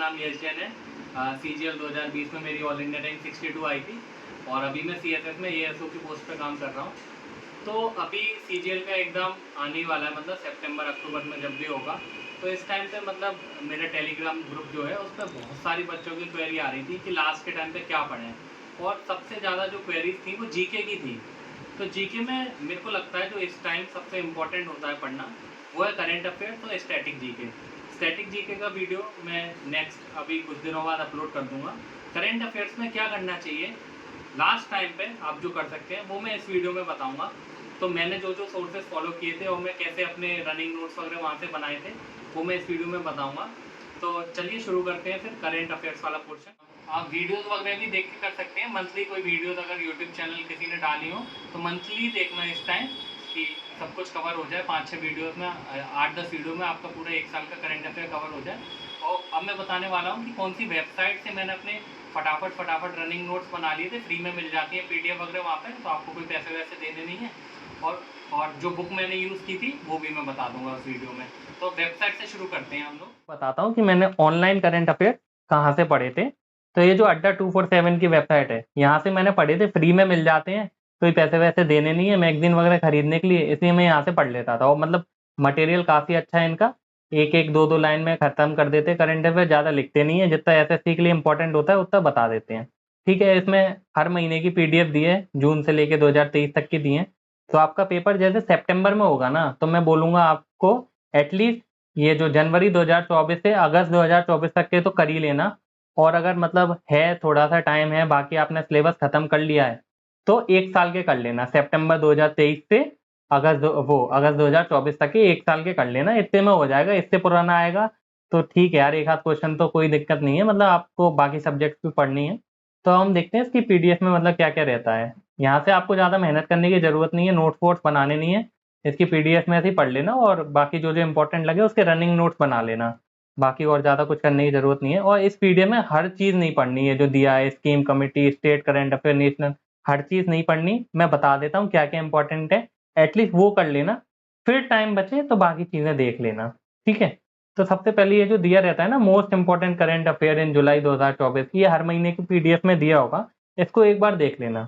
नाम यश जैन है। CGL 2020 में मेरी ऑल इंडिया रैंक 62 आई थी और अभी मैं CSS में ASO की पोस्ट पे काम कर रहा हूँ। तो अभी CGL का एग्ज़ाम आने वाला है, मतलब सितंबर अक्टूबर में जब भी होगा। तो इस टाइम पे मतलब मेरा टेलीग्राम ग्रुप जो है उस पर बहुत सारी बच्चों की क्वेरी आ रही थी कि लास्ट के टाइम पे क्या पढ़ें, और सबसे ज़्यादा जो क्वेरीज थी वो जीके की थी। तो जीके में मेरे को लगता है जो इस टाइम सबसे इम्पोर्टेंट होता है पढ़ना, वो है करेंट अफेयर्स और स्टैटिक जीके। स्टैटिक जीके का वीडियो मैं नेक्स्ट अभी कुछ दिनों बाद अपलोड कर दूंगा। करेंट अफेयर्स में क्या करना चाहिए लास्ट टाइम पे आप जो कर सकते हैं वो मैं इस वीडियो में बताऊंगा। तो मैंने जो जो सोर्सेज फॉलो किए थे और मैं कैसे अपने रनिंग नोट्स वगैरह वहाँ से बनाए थे वो मैं इस वीडियो में बताऊंगा। तो चलिए शुरू करते हैं फिर करेंट अफेयर्स वाला पोर्शन। आप वीडियोस वगैरह भी देख के कर सकते हैं। मंथली कोई वीडियोस अगर यूट्यूब चैनल किसी ने डाली हो तो मंथली देखना इस टाइम कि सब कुछ कवर हो जाए। 5-6 वीडियोस में 8-10 वीडियो में आपका पूरा एक साल का करेंट अफेयर कवर हो जाए। और अब मैं बताने वाला हूँ कि कौन सी वेबसाइट से मैंने अपने फटाफट रनिंग नोट्स बना लिए थे। फ्री में मिल जाती है PDF वगैरह वहाँ पर, तो आपको कोई पैसे वैसे देने नहीं है। और जो बुक मैंने यूज़ की थी वो भी मैं बता दूंगा उस वीडियो में। तो वेबसाइट से शुरू करते हैं हम लोग। बताता हूँ कि मैंने ऑनलाइन करंट अफेयर कहाँ से पढ़े थे। तो ये जो अड्डा 247 की वेबसाइट है, यहाँ से मैंने पढ़े थे। फ्री में मिल जाते हैं, कोई पैसे वैसे देने नहीं है मैगजीन वगैरह खरीदने के लिए, इसलिए मैं यहाँ से पढ़ लेता था। और मतलब मटेरियल काफ़ी अच्छा है इनका, एक एक दो दो लाइन में ख़त्म कर देते। करंट अफेयर ज़्यादा लिखते नहीं है, जितना SSC के लिए इंपॉर्टेंट होता है उतना बता देते हैं। ठीक है, इसमें हर महीने की PDF दी है, जून से लेके 2023 तक की दी है। तो आपका पेपर जैसे सितंबर में होगा ना, तो मैं बोलूँगा आपको एटलीस्ट ये जो जनवरी 2024 से अगस्त 2024 तक के तो कर ही लेना। और अगर मतलब है थोड़ा सा टाइम है, बाकी आपने सिलेबस खत्म कर लिया है, तो 1 साल के कर लेना। सितंबर 2023 से अगस्त 2024 तक के 1 साल के कर लेना, इतने में हो जाएगा। इससे पुराना आएगा तो ठीक है यार, एक आध क्वेश्चन तो कोई दिक्कत नहीं है, मतलब आपको बाकी सब्जेक्ट भी पढ़नी है। तो हम देखते हैं इसकी PDF में मतलब क्या क्या रहता है। यहाँ से आपको ज़्यादा मेहनत करने की ज़रूरत नहीं है, नोट्स वोट्स बनाने नहीं है। इसकी PDF में ऐसे ही पढ़ लेना और बाकी जो जो इंपॉर्टेंट लगे उसके रनिंग नोट्स बना लेना। बाकी और ज़्यादा कुछ करने की ज़रूरत नहीं है। और इस PDF में हर चीज़ नहीं पढ़नी है जो दिया है, scheme committee, state current affair, national, हर चीज़ नहीं पढ़नी। मैं बता देता हूँ क्या क्या इंपॉर्टेंट है, एटलीस्ट वो कर लेना। फिर टाइम बचे तो बाकी चीज़ें देख लेना। ठीक है, तो सबसे पहले ये जो दिया रहता है ना, मोस्ट इंपॉर्टेंट करंट अफेयर इन जुलाई 2024, ये हर महीने की PDF में दिया होगा, इसको एक बार देख लेना।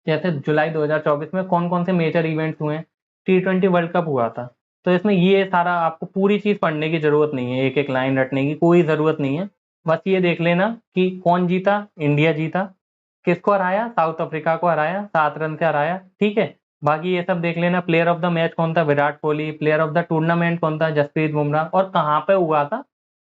जैसे जुलाई 2024 में कौन कौन से मेजर इवेंट्स हुए हैं। T20 वर्ल्ड कप हुआ था, तो इसमें ये सारा आपको पूरी चीज़ पढ़ने की ज़रूरत नहीं है, एक एक लाइन रटने की कोई ज़रूरत नहीं है। बस ये देख लेना कि कौन जीता, इंडिया जीता। किसको हराया, साउथ अफ्रीका को हराया, 7 रन से हराया। ठीक है, बाकी ये सब देख लेना। प्लेयर ऑफ द मैच कौन था, Virat Kohli. Player of the tournament कौन था, जसप्रीत बुमराह, और कहाँ पे हुआ था।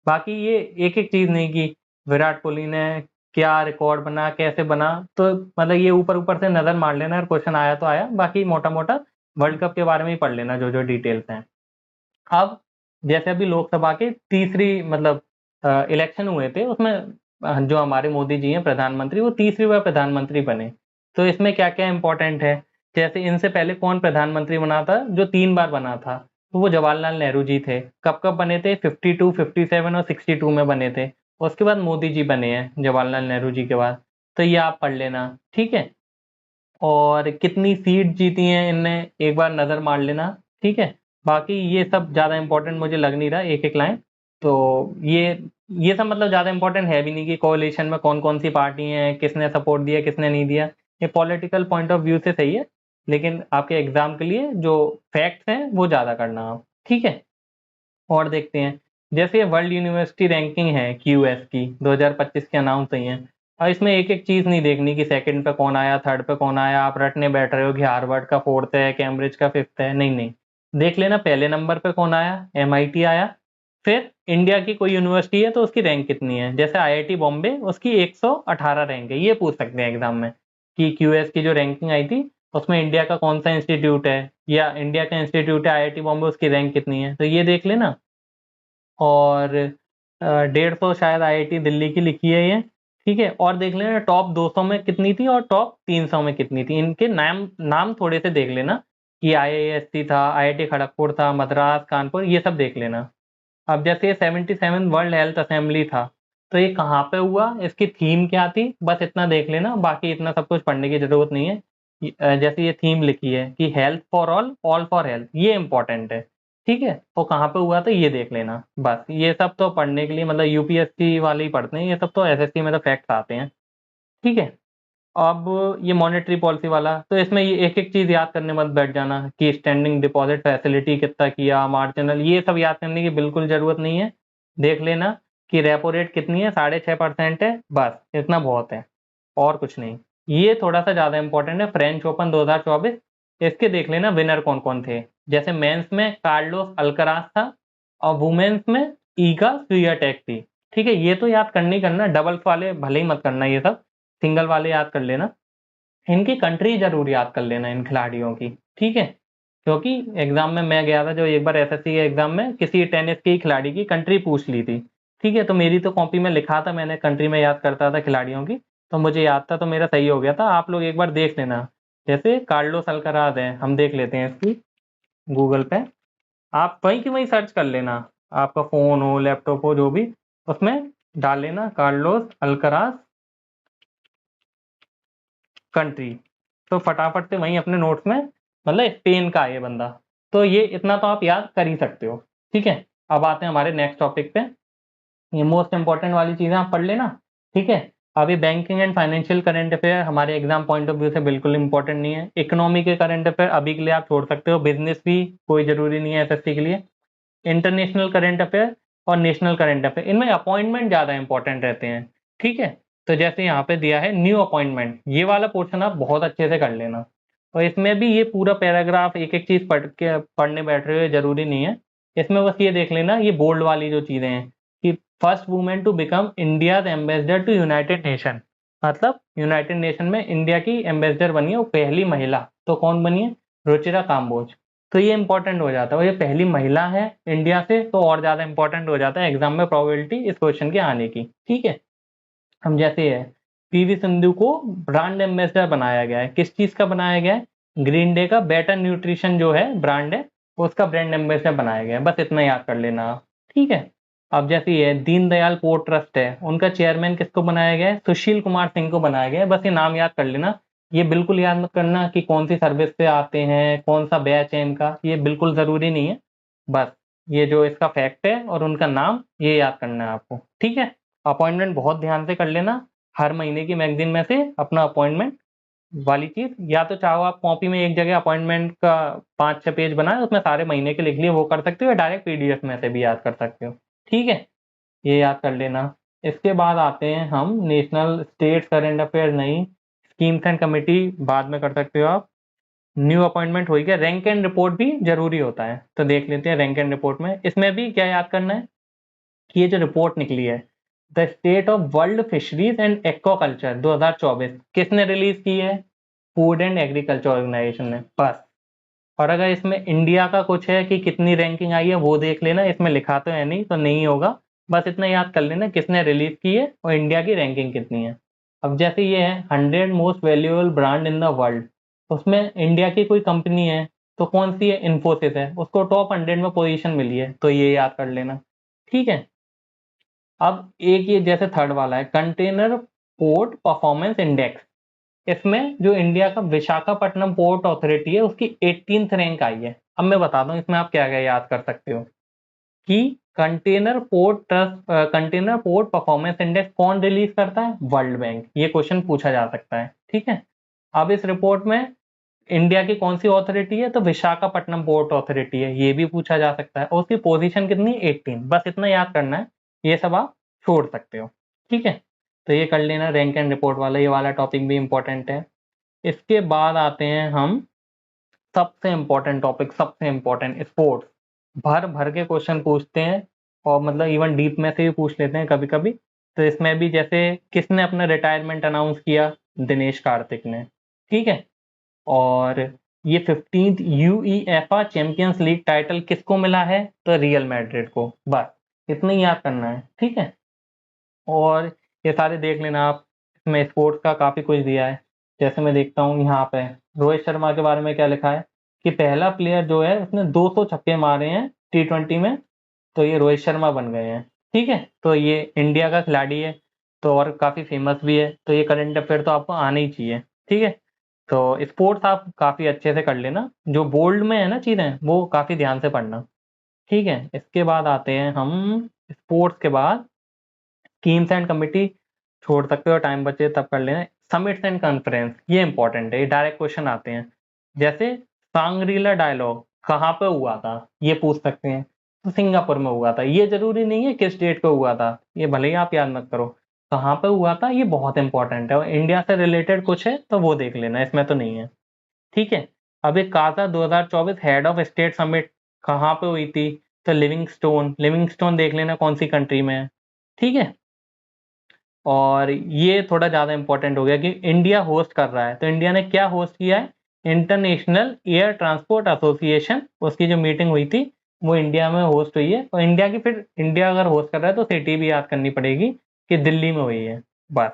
बाकी ये एक एक चीज़ नहीं कि विराट कोहली ने क्या रिकॉर्ड बना, कैसे बना। तो मतलब ये ऊपर ऊपर से नज़र मार लेना, अगर क्वेश्चन आया तो आया, बाकी मोटा मोटा वर्ल्ड कप के बारे में ही पढ़ लेना जो जो डिटेल्स हैं। अब जैसे अभी लोकसभा के तीसरी मतलब इलेक्शन हुए थे, उसमें जो हमारे मोदी जी हैं प्रधानमंत्री, वो तीसरी बार प्रधानमंत्री बने। तो इसमें क्या क्या इंपॉर्टेंट है, जैसे इनसे पहले कौन प्रधानमंत्री बना था जो 3 बार बना था, तो वो जवाहरलाल नेहरू जी थे। कब कब बने थे, 52, 57 और 62 में बने थे। उसके बाद मोदी जी बने हैं जवाहरलाल नेहरू जी के बाद। तो ये आप पढ़ लेना। ठीक है, और कितनी सीट जीती हैं इनने एक बार नज़र मार लेना। ठीक है, बाकी ये सब ज़्यादा इंपॉर्टेंट मुझे लग नहीं रहा, एक एक लाइन। तो ये सब मतलब ज़्यादा इंपॉर्टेंट है भी नहीं कि कोalition में कौन कौन सी पार्टी हैं, किसने सपोर्ट दिया किसने नहीं दिया। ये पॉलिटिकल पॉइंट ऑफ व्यू से सही है, लेकिन आपके एग्जाम के लिए जो फैक्ट्स हैं वो ज़्यादा करना आप। ठीक है, और देखते हैं। जैसे वर्ल्ड यूनिवर्सिटी रैंकिंग है QS की 2025 के अनाउंस हुई है। और इसमें एक एक चीज़ नहीं देखनी कि सेकंड पे कौन आया, थर्ड पे कौन आया, आप रटने बैठ रहे हो कि हार्वर्ड का 4th है, कैम्ब्रिज का 5th है। नहीं नहीं, देख लेना पहले नंबर पे कौन आया, MIT आया। फिर इंडिया की कोई यूनिवर्सिटी है तो उसकी रैंक कितनी है, जैसे IIT बॉम्बे, उसकी 118 रैंक है। ये पूछ सकते हैं एग्जाम में कि QS की जो रैंकिंग आई थी उसमें इंडिया का कौन सा इंस्टीट्यूट है, या इंडिया का इंस्टीट्यूट है IIT बॉम्बे, उसकी रैंक कितनी है, तो ये देख लेना। और 150 शायद IIT दिल्ली की लिखी है ये। ठीक है, और देख लेना टॉप 200 में कितनी थी और टॉप 300 में कितनी थी। इनके नाम नाम थोड़े से देख लेना कि IISc था, IIT खड़गपुर था, मद्रास, कानपुर, ये सब देख लेना। अब जैसे ये 77 वर्ल्ड हेल्थ असेंबली था, तो ये कहाँ पे हुआ, इसकी थीम क्या थी, बस इतना देख लेना। बाकी इतना सब कुछ पढ़ने की जरूरत नहीं है। जैसे ये थीम लिखी है कि health for all, all for health, ये इंपॉर्टेंट है। ठीक है, वो कहाँ पे हुआ था ये देख लेना। बस ये सब तो पढ़ने के लिए मतलब यूपीएससी वाले ही पढ़ते हैं, ये सब तो एसएससी में तो फैक्ट्स आते हैं। ठीक है, अब ये मॉनेटरी पॉलिसी वाला, तो इसमें ये एक एक चीज याद करने मत बैठ जाना कि स्टैंडिंग डिपॉजिट फैसिलिटी कितना किया, मार्जिनल, ये सब याद करने की बिल्कुल जरूरत नहीं है। देख लेना कि रेपो रेट कितनी है, 6.5% है, बस इतना बहुत है, और कुछ नहीं। ये थोड़ा सा ज्यादा इंपॉर्टेंट है, फ्रेंच ओपन 2024, इसके देख लेना विनर कौन कौन थे। जैसे मेंस में कार्लोस अल्कराज था, और वुमेन्स में ईगा स्वियाटेक थी। ठीक है, ये तो याद करनी करना, डबल्स वाले भले ही मत करना, ये सब सिंगल वाले याद कर लेना। इनकी कंट्री जरूर याद कर लेना इन खिलाड़ियों की। ठीक है, क्योंकि एग्जाम में मैं गया था जो एक बार एसएससी के एग्जाम में, किसी टेनिस के खिलाड़ी की कंट्री पूछ ली थी। ठीक है, तो मेरी तो कॉपी में लिखा था, मैंने कंट्री में याद करता था खिलाड़ियों की, तो मुझे याद था, तो मेरा सही हो गया था। आप लोग एक बार देख लेना, जैसे कार्लोस अल्कराज है, हम देख लेते हैं इसकी गूगल पे, आप वहीं की वहीं सर्च कर लेना, आपका फोन हो लैपटॉप हो जो भी, उसमें डाल लेना कार्लोस अल्कराज कंट्री, तो फटाफट से वहीं अपने नोट्स में, मतलब स्पेन का है ये बंदा, तो ये इतना तो आप याद कर ही सकते हो। ठीक है, अब आते हैं हमारे नेक्स्ट टॉपिक पे। ये मोस्ट इंपॉर्टेंट वाली चीजें आप पढ़ लेना। ठीक है, अभी banking and financial current affair हमारे एग्जाम पॉइंट ऑफ व्यू से बिल्कुल इंपॉर्टेंट नहीं है। इकोनॉमी के करंट अफेयर अभी के लिए आप छोड़ सकते हो, बिजनेस भी कोई जरूरी नहीं है एसएससी के लिए। इंटरनेशनल करंट अफेयर और नेशनल करंट अफेयर, इनमें अपॉइंटमेंट ज़्यादा इंपॉर्टेंट रहते हैं। ठीक है, तो जैसे यहाँ पे दिया है न्यू अपॉइंटमेंट, ये वाला पोर्शन आप बहुत अच्छे से कर लेना, और इसमें भी ये पूरा पैराग्राफ एक एक चीज पढ़ने बैठ रहे हो जरूरी नहीं है। इसमें बस ये देख लेना, ये बोल्ड वाली जो चीजें हैं कि first women to become India's ambassador to United Nation, मतलब यूनाइटेड नेशन में इंडिया की एम्बेसडर बनी है वो पहली महिला, तो कौन बनी है, रुचिरा काम्बोज। तो ये इंपॉर्टेंट हो जाता है, और ये पहली महिला है इंडिया से, तो और ज्यादा इंपॉर्टेंट हो जाता है एग्जाम में प्रोबेबिलिटी इस क्वेश्चन के आने की। ठीक है, हम जैसे है, पीवी सिंधु को ब्रांड एम्बेसडर बनाया गया है, किस चीज का बनाया गया है, ग्रीन डे का बेटर न्यूट्रिशन जो है ब्रांड है, उसका ब्रांड एम्बेसडर बनाया गया है, बस इतना याद कर लेना आप। ठीक है, अब जैसे ये दीनदयाल पोर्ट ट्रस्ट है, उनका चेयरमैन किसको बनाया गया है, सुशील कुमार सिंह को बनाया गया है, बस ये नाम याद कर लेना। ये बिल्कुल याद मत करना कि कौन सी सर्विस से आते हैं, कौन सा बैच है इनका, ये बिल्कुल जरूरी नहीं है। बस ये जो इसका फैक्ट है और उनका नाम, ये याद करना है आपको। ठीक है, अपॉइंटमेंट बहुत ध्यान से कर लेना, हर महीने की मैगजीन में से अपना अपॉइंटमेंट वाली चीज, या तो चाहो आप कॉपी में एक जगह अपॉइंटमेंट का 5-6 पेज बनाए, उसमें सारे महीने के लिख लिए, वो कर सकते हो, या डायरेक्ट पीडीएफ में से भी याद कर सकते हो। ठीक है, ये याद कर लेना। इसके बाद आते हैं हम नेशनल स्टेट करंट अफेयर, नहीं स्कीम्स एंड कमेटी बाद में कर सकते हो आप। न्यू अपॉइंटमेंट हो गया, रैंक एंड रिपोर्ट भी जरूरी होता है, तो देख लेते हैं रैंक एंड रिपोर्ट में, इसमें भी क्या याद करना है कि ये जो रिपोर्ट निकली है, the state of world fisheries and aquaculture 2024, किसने रिलीज की है, फूड एंड एग्रीकल्चर ऑर्गेनाइजेशन ने, बस। और अगर इसमें इंडिया का कुछ है कि कितनी रैंकिंग आई है वो देख लेना, इसमें लिखा तो है नहीं तो नहीं होगा, बस इतना याद कर लेना किसने रिलीज की है और इंडिया की रैंकिंग कितनी है। अब जैसे ये है 100 most valuable brand in the world, उसमें इंडिया की कोई कंपनी है, तो कौन सी है, इन्फोसिस है, उसको टॉप 100 में पोजीशन मिली है, तो ये याद कर लेना। ठीक है, अब एक ये जैसे थर्ड वाला है कंटेनर पोर्ट परफॉर्मेंस इंडेक्स, इसमें जो इंडिया का विशाखापट्टनम पोर्ट अथॉरिटी है उसकी 18th रैंक आई है। अब मैं बता दूं इसमें आप क्या क्या याद कर सकते हो कि कंटेनर पोर्ट परफॉर्मेंस इंडेक्स कौन रिलीज करता है, वर्ल्ड बैंक, ये क्वेश्चन पूछा जा सकता है। ठीक है, अब इस रिपोर्ट में इंडिया की कौन सी अथॉरिटी है, तो विशाखापट्टनम पोर्ट अथॉरिटी है, ये भी पूछा जा सकता है, और उसकी पोजीशन कितनी, 18, बस इतना याद करना है, ये सब आप छोड़ सकते हो। ठीक है, तो ये कर लेना रैंक एंड रिपोर्ट वाला, ये वाला टॉपिक भी इंपॉर्टेंट है। इसके बाद आते हैं हम सबसे इंपॉर्टेंट टॉपिक, सबसे इंपॉर्टेंट स्पोर्ट्स, भर भर के क्वेश्चन पूछते हैं, और मतलब इवन डीप में से भी पूछ लेते हैं कभी कभी। तो इसमें भी जैसे किसने अपना रिटायरमेंट अनाउंस किया, दिनेश कार्तिक ने। ठीक है, और ये 15th UEFA champions league title किसको मिला है, तो रियल मैड्रिड को, बस इतना ही याद करना है। ठीक है, और ये सारे देख लेना आप, इसमें स्पोर्ट्स का काफी कुछ दिया है। जैसे मैं देखता हूँ यहाँ पे रोहित शर्मा के बारे में क्या लिखा है कि पहला प्लेयर जो है उसने 200 छक्के मारे हैं T20 में, तो ये रोहित शर्मा बन गए हैं। ठीक है, तो ये इंडिया का खिलाड़ी है, तो और काफी फेमस भी है, तो ये करंट अफेयर तो आपको आना ही चाहिए। ठीक है, तो स्पोर्ट्स आप काफी अच्छे से कर लेना, जो बोल्ड में है ना चीजें वो काफी ध्यान से पढ़ना। ठीक है, इसके बाद आते हैं हम स्पोर्ट्स के बाद टीम्स एंड कमिटी छोड़ सकते हो, टाइम बचे तब कर लेना। समिट्स एंड कॉन्फ्रेंस ये इंपॉर्टेंट है, ये डायरेक्ट क्वेश्चन आते हैं। जैसे सांग्रीला डायलॉग कहाँ पे हुआ था, ये पूछ सकते हैं। तो सिंगापुर में हुआ था, ये जरूरी नहीं है किस डेट पे हुआ था, ये भले ही आप याद मत करो। कहाँ पे हुआ था ये बहुत इंपॉर्टेंट है, और इंडिया से रिलेटेड कुछ है तो वो देख लेना, इसमें तो नहीं है। ठीक है, अब एक Kaza 2024 head of state summit कहाँ पे हुई थी, तो लिविंगस्टोन देख लेना कौन सी कंट्री में है। ठीक है, और ये थोड़ा ज़्यादा इंपॉर्टेंट हो गया कि इंडिया होस्ट कर रहा है, तो इंडिया ने क्या होस्ट किया है, इंटरनेशनल एयर ट्रांसपोर्ट एसोसिएशन, उसकी जो मीटिंग हुई थी वो इंडिया में होस्ट हुई है। और इंडिया की, फिर इंडिया अगर होस्ट कर रहा है तो सिटी भी याद करनी पड़ेगी कि दिल्ली में हुई है बस।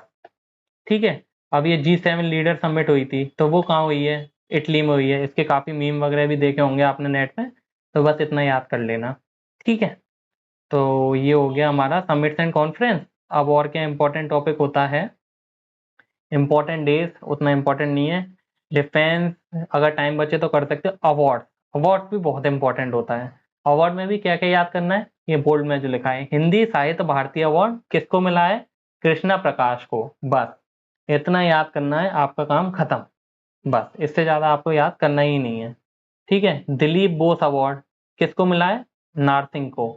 ठीक है, अब ये G7 लीडर समिट हुई थी तो वो कहाँ हुई है, इटली में हुई है। इसके काफ़ी मीम वगैरह भी देखे होंगे आपने नेट में, तो बस इतना याद कर लेना। ठीक है, तो ये हो गया हमारा समिट्स एंड कॉन्फ्रेंस। अब और क्या इंपॉर्टेंट टॉपिक होता है, इंपॉर्टेंट डेज उतना इंपॉर्टेंट नहीं है। डिफेंस अगर टाइम बचे तो कर सकते हो। अवार्ड, अवार्ड भी बहुत इंपॉर्टेंट होता है। अवार्ड में भी क्या क्या याद करना है, ये बोल्ड में जो लिखा है, हिंदी साहित्य भारती अवार्ड किसको मिला है, कृष्णा प्रकाश को। बस इतना याद करना है, आपका काम खत्म। बस इससे ज़्यादा आपको याद करना ही नहीं है। ठीक है, दिलीप बोस अवार्ड किसको मिला है, नारसिंह को।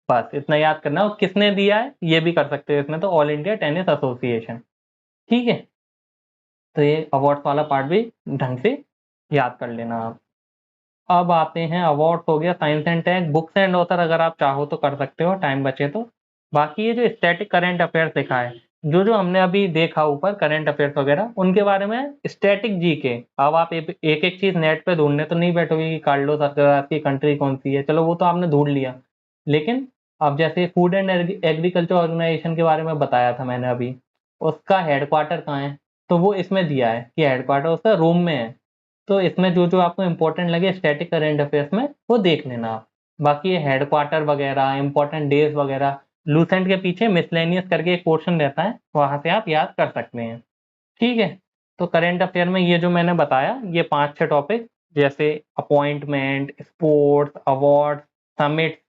बस इतना याद करना है, और किसने दिया है ये भी कर सकते हो इसमें, तो ऑल इंडिया टेनिस एसोसिएशन। ठीक है, तो ये अवार्ड्स वाला पार्ट भी ढंग से याद कर लेना आप। अब आते हैं, अवार्ड्स हो गया, science and tech, books and author अगर आप चाहो तो कर सकते हो, टाइम बचे तो। बाकी ये जो स्टैटिक करंट अफेयर्स लिखा है, जो जो हमने अभी देखा ऊपर करंट अफेयर्स वगैरह, उनके बारे में स्टैटिक जीके। अब आप एक एक चीज नेट पे ढूंढने तो नहीं बैठोगे कि कार्लोस अल्काराज की कंट्री कौन सी है, चलो वो तो आपने ढूंढ लिया। लेकिन अब जैसे फूड एंड एग्रीकल्चर ऑर्गेनाइजेशन के बारे में बताया था मैंने अभी, उसका हेडक्वार्टर कहाँ है, तो वो इसमें दिया है कि हेडक्वार्टर उसका रोम में है। तो इसमें जो जो आपको इंपॉर्टेंट लगे स्टैटिक करंट अफेयर्स में, वो देख लेना आप। बाकी ये हेडक्वार्टर वगैरह, इंपॉर्टेंट डेज वगैरह, लूसेंट के पीछे मिसलेनियस करके एक पोर्शन रहता है, वहां से आप याद कर सकते हैं। ठीक है, तो करंट अफेयर में ये जो मैंने बताया, ये 5-6 टॉपिक, जैसे appointment, sports, award, summit,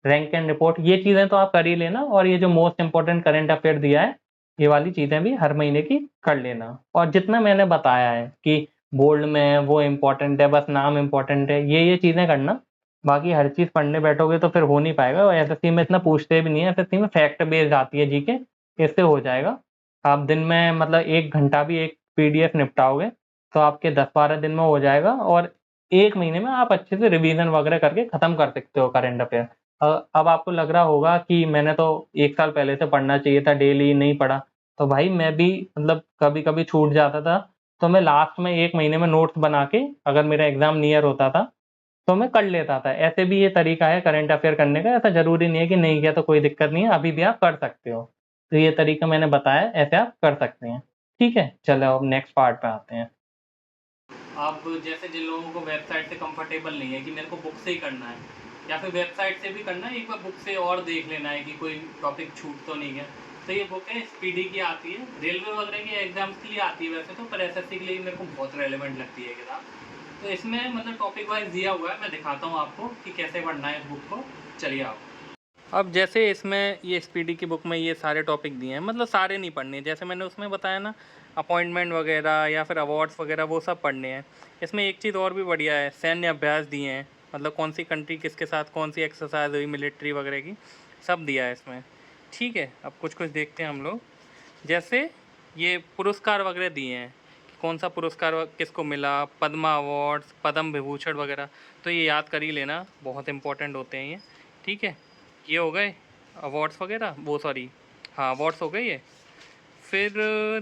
rank and report, ये चीज़ें तो आप कर ही लेना। और ये जो मोस्ट इंपॉर्टेंट करंट अफेयर दिया है, ये वाली चीज़ें भी हर महीने की कर लेना। और जितना मैंने बताया है कि बोल्ड में है वो इम्पोर्टेंट है, बस नाम इम्पोर्टेंट है, ये चीज़ें करना। बाकी हर चीज़ पढ़ने बैठोगे तो फिर हो नहीं पाएगा, और एसएससी में इतना पूछते भी नहीं है, एसएससी में फैक्ट बेस्ड आती है जीके, इससे हो जाएगा। आप दिन में मतलब 1 घंटा भी एक पीडीएफ निपटाओगे तो आपके 10-12 दिन में हो जाएगा, और 1 महीने में आप अच्छे से रिवीजन वगैरह करके खत्म कर सकते हो करंट अफेयर। अब आपको लग रहा होगा कि मैंने तो 1 साल पहले से पढ़ना चाहिए था, डेली नहीं पढ़ा। तो भाई मैं भी मतलब कभी-कभी छूट जाता था, तो मैं लास्ट में 1 महीने में नोट्स बना के, अगर मेरा एग्ज़ाम नियर होता था, तो मैं कर लेता था। ऐसे भी ये तरीका है करंट अफेयर करने का, ऐसा ज़रूरी नहीं है कि नहीं किया तो कोई दिक्कत नहीं है, अभी भी आप कर सकते हो। तो ये तरीका मैंने बताया, ऐसे आप कर सकते हैं। ठीक है, चलो अब नेक्स्ट पार्ट पे आते हैं। अब जैसे जिन लोगों को वेबसाइट से कंफर्टेबल नहीं है कि मेरे को बुक से ही करना है, या फिर वेबसाइट से भी करना है, एक बार बुक से और देख लेना है कि कोई टॉपिक छूट तो नहीं गया, तो ये बुक है स्पीडी की आती है, रेलवे वगैरह के एग्जाम्स के लिए आती है वैसे तो, पर एसएससी के लिए मेरे को बहुत रेलिवेंट लगती है किताब। तो इसमें मतलब टॉपिक वाइज दिया हुआ है, मैं दिखाता हूँ आपको कि कैसे पढ़ना है इस बुक को। चलिए आप, अब जैसे इसमें ये स्पीडी की बुक में ये सारे टॉपिक दिए हैं, मतलब सारे नहीं पढ़ने, जैसे मैंने उसमें बताया ना, अपॉइंटमेंट वगैरह या फिर अवार्ड्स वगैरह वो सब पढ़ने हैं। इसमें एक चीज़ और भी बढ़िया है, सैन्य अभ्यास दिए हैं, मतलब कौन सी कंट्री किसके साथ कौन सी एक्सरसाइज हुई मिलिट्री वगैरह की, सब दिया है इसमें। ठीक है, अब कुछ कुछ देखते हैं हम लोग। जैसे ये पुरस्कार वगैरह दिए हैं कि कौन सा पुरस्कार किसको मिला, पद्मा अवार्ड्स, पद्म विभूषण वगैरह, तो ये याद कर ही लेना, बहुत इंपॉर्टेंट होते हैं ये। ठीक है, ये हो गए अवार्ड्स वगैरह, वो सॉरी, हाँ अवार्ड्स हो गए ये। फिर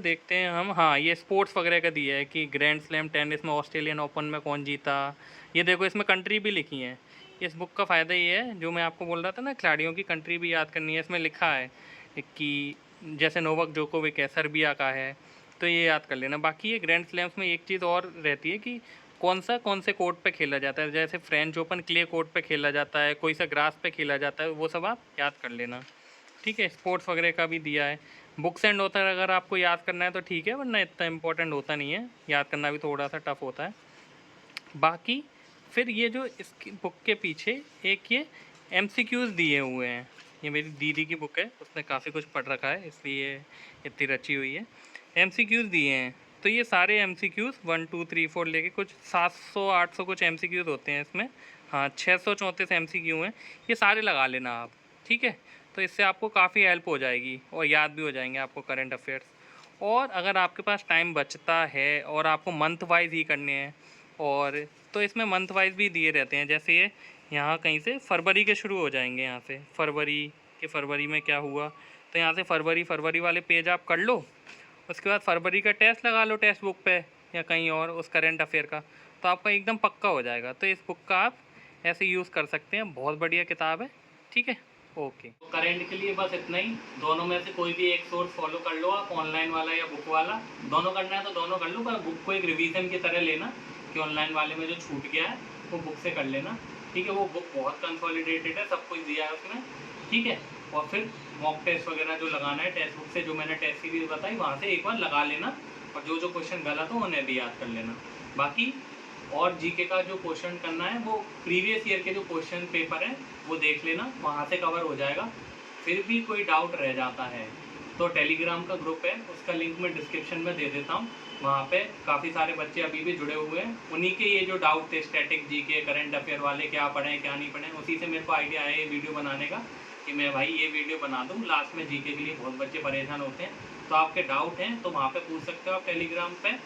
देखते हैं हम, हाँ ये स्पोर्ट्स वगैरह का दिया है कि ग्रैंड स्लैम टेनिस में ऑस्ट्रेलियन ओपन में कौन जीता। ये देखो इसमें कंट्री भी लिखी है। इस बुक का फ़ायदा ये है, जो मैं आपको बोल रहा था ना, खिलाड़ियों की कंट्री भी याद करनी है, इसमें लिखा है कि जैसे नोवाक जोकोविक है, सर्बिया का है, तो ये याद कर लेना। बाकी ये ग्रैंड स्लैम्स में एक चीज़ और रहती है कि कौन से कोर्ट पे खेला जाता है, जैसे फ्रेंच ओपन क्ले कोर्ट पे खेला जाता है, कोई सा ग्रास पे खेला जाता है, वो सब आप याद कर लेना। ठीक है, स्पोर्ट्स वगैरह का भी दिया है। बुक्स एंड ऑथर अगर आपको याद करना है तो ठीक है, वरना इतना इंपॉर्टेंट होता नहीं है, याद करना भी थोड़ा सा टफ होता है। बाकी फिर ये जो इसकी बुक के पीछे एक ये MCQs दिए हुए हैं। ये मेरी दीदी की बुक है, उसने काफ़ी कुछ पढ़ रखा है इसलिए इतनी रची हुई है। MCQs दिए हैं, तो ये सारे MCQs 1 2 3 4 लेके कुछ 700-800 कुछ MCQs होते हैं इसमें। हाँ, 634 MCQ हैं, ये सारे लगा लेना आप, ठीक है। तो इससे आपको काफ़ी हेल्प हो जाएगी और याद भी हो जाएंगे आपको करंट अफेयर्स। और अगर आपके पास टाइम बचता है और आपको मंथ वाइज ही करने हैं, और तो इसमें मंथ वाइज भी दिए रहते हैं। जैसे ये यहाँ कहीं से फरवरी के शुरू हो जाएंगे, यहाँ से फरवरी में क्या हुआ, तो यहाँ से फरवरी वाले पेज आप कर लो। उसके बाद फरवरी का टेस्ट लगा लो टेक्स्ट बुक पे या कहीं और उस करंट अफेयर का, तो आपका एकदम पक्का हो जाएगा। तो इस बुक का आप ऐसे यूज़ कर सकते हैं, बहुत बढ़िया किताब है, ठीक है। ओके, तो करंट के लिए बस इतना ही। दोनों में से कोई भी एक सोर्स फॉलो कर लो आप, ऑनलाइन वाला या बुक वाला। दोनों करना है तो दोनों कर लो, पर बुक को एक रिवीजन की तरह लेना कि ऑनलाइन वाले में जो छूट गया है वो बुक से कर लेना, ठीक है। वो बुक बहुत कंसोलिडेटेड है, सब कुछ दिया है उसमें, ठीक है। और फिर मॉक टेस्ट वगैरह जो लगाना है टेक्स्ट बुक से, जो मैंने टेस्ट सीरीज बताई वहाँ से एक बार लगा लेना, और जो जो क्वेश्चन गलत हो उन्हें भी याद कर लेना। बाकी और जीके का जो क्वेश्चन करना है वो प्रीवियस ईयर के जो क्वेश्चन पेपर हैं वो देख लेना, वहाँ से कवर हो जाएगा। फिर भी कोई डाउट रह जाता है तो टेलीग्राम का ग्रुप है, उसका लिंक मैं डिस्क्रिप्शन में दे देता हूँ। वहाँ पे काफ़ी सारे बच्चे अभी भी जुड़े हुए हैं, उन्हीं के ये जो डाउट थे स्टैटिक जीके करंट अफेयर वाले, क्या पढ़ें क्या नहीं पढ़ें, उसी से मेरे को आइडिया आया ये वीडियो बनाने का कि मैं भाई ये वीडियो बना दूँ लास्ट में। जीके के लिए बहुत बच्चे परेशान होते हैं, तो आपके डाउट हैं तो वहाँ पे पूछ सकते हो आप टेलीग्राम पे।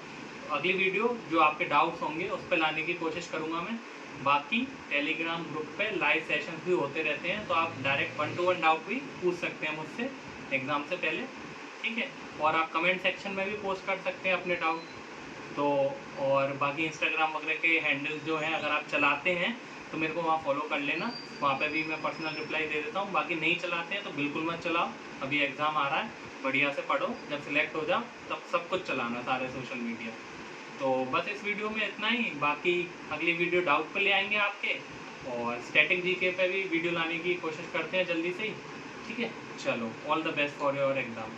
अगली वीडियो जो आपके डाउट्स होंगे उस पर लाने की कोशिश करूँगा मैं। बाकी टेलीग्राम ग्रुप पे लाइव सेशंस भी होते रहते हैं, तो आप डायरेक्ट 1 to 1 डाउट भी पूछ सकते हैं मुझसे एग्ज़ाम से पहले, ठीक है। और आप कमेंट सेक्शन में भी पोस्ट कर सकते हैं अपने डाउट। तो और बाकी इंस्टाग्राम वगैरह के हैंडल्स जो हैं अगर आप चलाते हैं तो मेरे को वहाँ फॉलो कर लेना, वहाँ पे भी मैं पर्सनल रिप्लाई दे देता हूँ। बाकी नहीं चलाते हैं तो बिल्कुल मत चलाओ, अभी एग्ज़ाम आ रहा है, बढ़िया से पढ़ो, जब सिलेक्ट हो जाओ तब सब कुछ चलाना, सारे सोशल मीडिया। तो बस इस वीडियो में इतना ही, बाकी अगली वीडियो डाउट पे ले आएंगे आपके, और स्टैटिक जीके पे भी वीडियो लाने की कोशिश करते हैं जल्दी से ही, ठीक है। चलो, all the best for your exam.